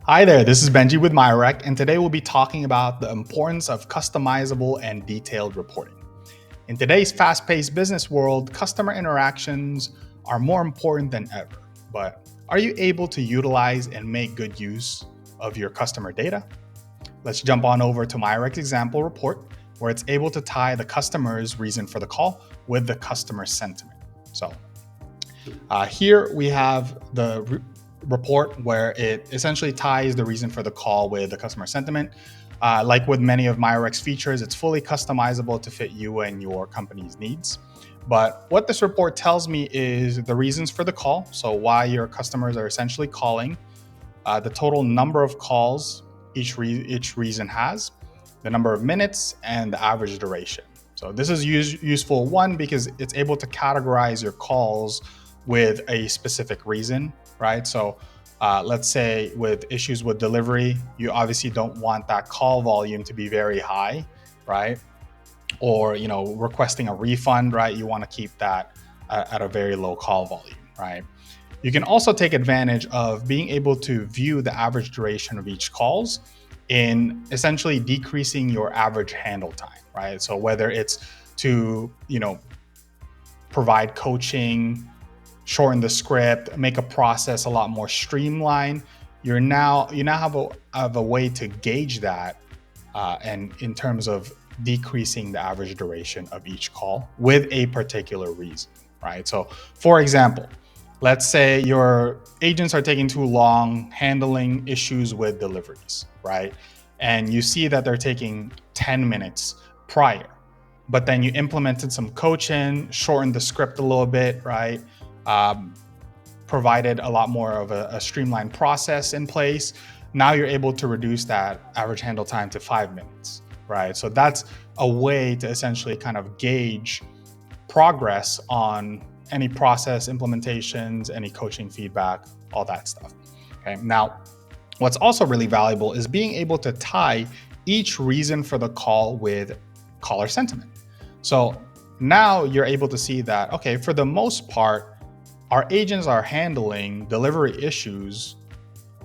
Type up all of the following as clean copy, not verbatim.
Hi there, this is Bengie with MiaRec, and today we'll be talking about the importance of customizable and detailed reporting. In today's fast-paced business world, customer interactions are more important than ever. But are you able to utilize and make good use of your customer data? Let's jump on over to MiaRec's example report, where it's able to tie the customer's reason for the call with the customer sentiment. So here we have the report where it essentially ties the reason for the call with the customer sentiment. Like with many of MiaRec's features, it's fully customizable to fit you and your company's needs. But what this report tells me is the reasons for the call, so why your customers are essentially calling, the total number of calls each reason has, the number of minutes, and the average duration. So this is useful, one, because it's able to categorize your calls with a specific reason, right? So let's say with issues with delivery, you obviously don't want that call volume to be very high, right? Or, requesting a refund, right? You want to keep that at a very low call volume, right? You can also take advantage of being able to view the average duration of each calls in essentially decreasing your average handle time, right? So whether it's to, provide coaching, shorten the script, make a process a lot more streamlined, you now have a way to gauge that, and in terms of decreasing the average duration of each call with a particular reason, right? So, for example, let's say your agents are taking too long handling issues with deliveries, right? And you see that they're taking 10 minutes prior, but then you implemented some coaching, shortened the script a little bit, right? Provided a lot more of a streamlined process in place. Now you're able to reduce that average handle time to 5 minutes, right? So that's a way to essentially kind of gauge progress on any process implementations, any coaching feedback, all that stuff. Okay. Now, what's also really valuable is being able to tie each reason for the call with caller sentiment. So now you're able to see that, okay, for the most part, our agents are handling delivery issues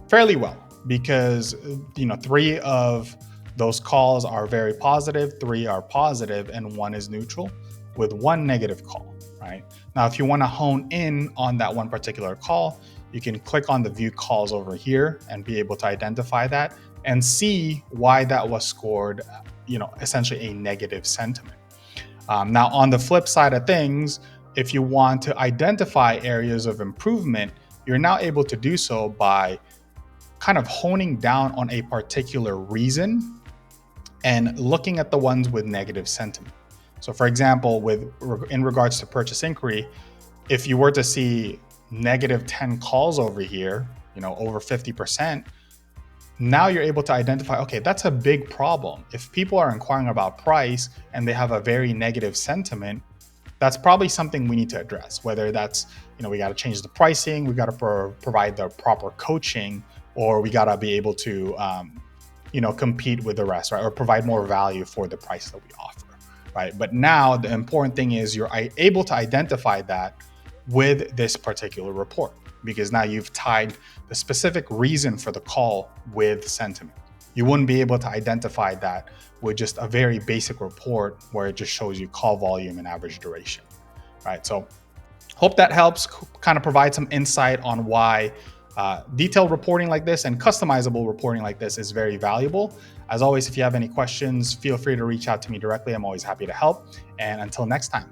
fairly well because 3 of those calls are very positive, 3 are positive, and 1 is neutral, with 1 negative call, right? Now, if you want to hone in on that one particular call, you can click on the view calls over here and be able to identify that and see why that was scored, essentially a negative sentiment. Now, on the flip side of things, if you want to identify areas of improvement, you're now able to do so by kind of honing down on a particular reason and looking at the ones with negative sentiment. So for example, in regards to purchase inquiry, if you were to see negative 10 calls over here, over 50%, now you're able to identify, okay, that's a big problem. If people are inquiring about price and they have a very negative sentiment, that's probably something we need to address, whether that's, we got to change the pricing, we got to provide the proper coaching, or we got to be able to, compete with the rest, right? Or provide more value for the price that we offer, right? But now the important thing is you're able to identify that with this particular report, because now you've tied the specific reason for the call with sentiment. You wouldn't be able to identify that with just a very basic report where it just shows you call volume and average duration, right? So hope that helps kind of provide some insight on why detailed reporting like this and customizable reporting like this is very valuable. As always, if you have any questions, feel free to reach out to me directly. I'm always happy to help. And until next time.